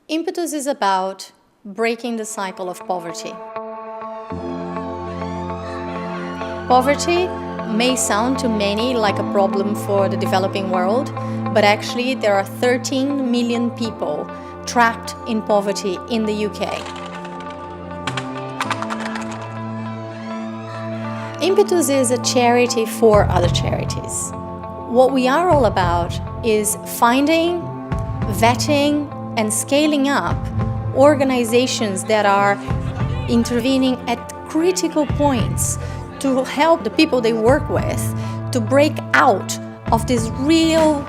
Impetus is about breaking the cycle of poverty. Poverty may sound to many like a problem for the developing world, but actually there are 13 million people trapped in poverty in the UK. Impetus is a charity for other charities. What we are all about is finding, vetting, and scaling up organizations that are intervening at critical points to help the people they work with to break out of this real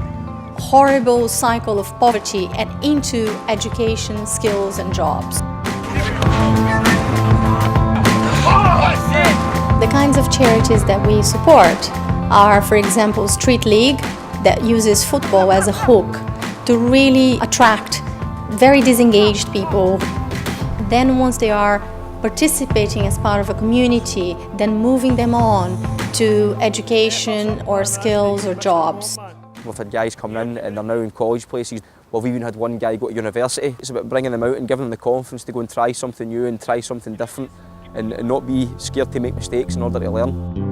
horrible cycle of poverty and into education, skills, and jobs. The kinds of charities that we support are, for example, Street League, that uses football as a hook to really attract very disengaged people. Then once they are participating as part of a community, then moving them on to education or skills or jobs. We've had guys coming in and they're now in college places. We've even had one guy go to university. It's about bringing them out and giving them the confidence to go and try something new and try something different and not be scared to make mistakes in order to learn.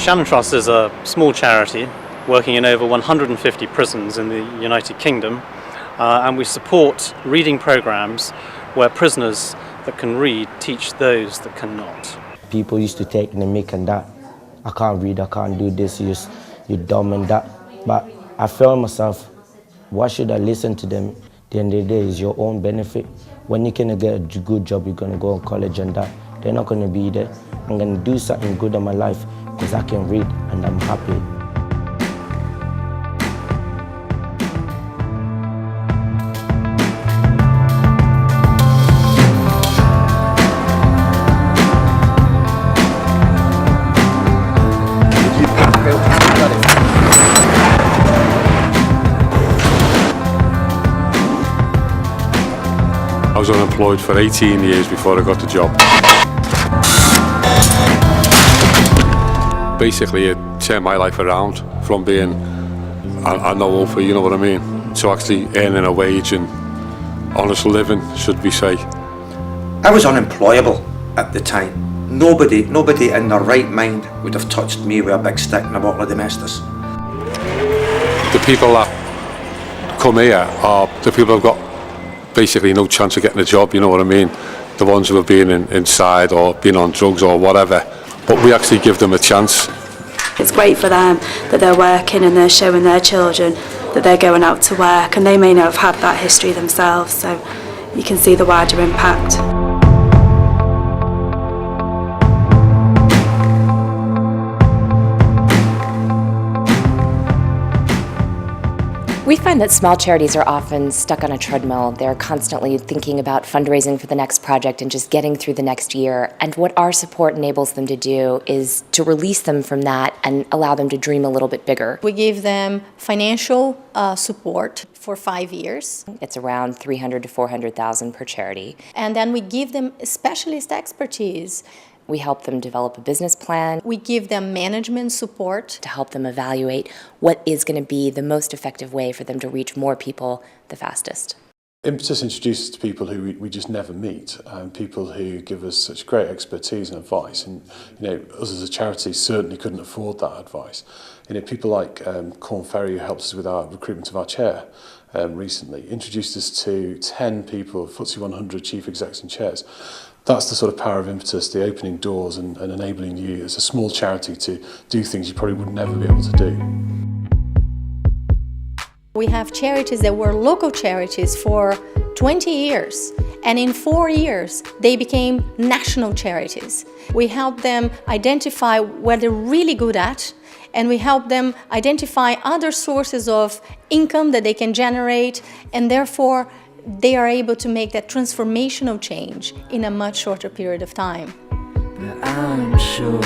Impetus Trust is a small charity working in over 150 prisons in the United Kingdom, and we support reading programs where prisoners that can read teach those that cannot. People used to take the mick and that, I can't read, I can't do this, you're dumb and that. But I felt myself, why should I listen to them? At the end of the day, it's your own benefit. When you're going to get a good job, you're going to go to college and that. They're not going to be there. I'm going to do something good in my life because I can read and I'm happy. I was unemployed for 18 years before I got the job. Basically, it turned my life around from being a no-offer, you know what I mean, to actually earning a wage and honest living, should we say. I was unemployable at the time. Nobody in their right mind would have touched me with a big stick and a bottle of domestos. The people that come here are the people who've got basically no chance of getting a job, you know what I mean? The ones who have been inside or been on drugs or whatever, but we actually give them a chance. It's great for them that they're working and they're showing their children that they're going out to work, and they may not have had that history themselves, so you can see the wider impact. We find that small charities are often stuck on a treadmill. They're constantly thinking about fundraising for the next project and just getting through the next year. And what our support enables them to do is to release them from that and allow them to dream a little bit bigger. We give them financial support for 5 years. It's around $300,000 to $400,000 per charity. And then we give them specialist expertise. We help them develop a business plan. We give them management support to help them evaluate what is going to be the most effective way for them to reach more people the fastest. Impetus introduces to people who we just never meet, and people who give us such great expertise and advice. And us as a charity certainly couldn't afford that advice. People like Corn Ferry, who helped us with our recruitment of our chair recently, introduced us to 10 people, FTSE 100 chief execs and chairs. That's the sort of power of Impetus, the opening doors and enabling you as a small charity to do things you probably would never be able to do. We have charities that were local charities for 20 years, and in 4 years they became national charities. We help them identify what they're really good at, and we help them identify other sources of income that they can generate, and therefore they are able to make that transformational change in a much shorter period of time. But I'm sure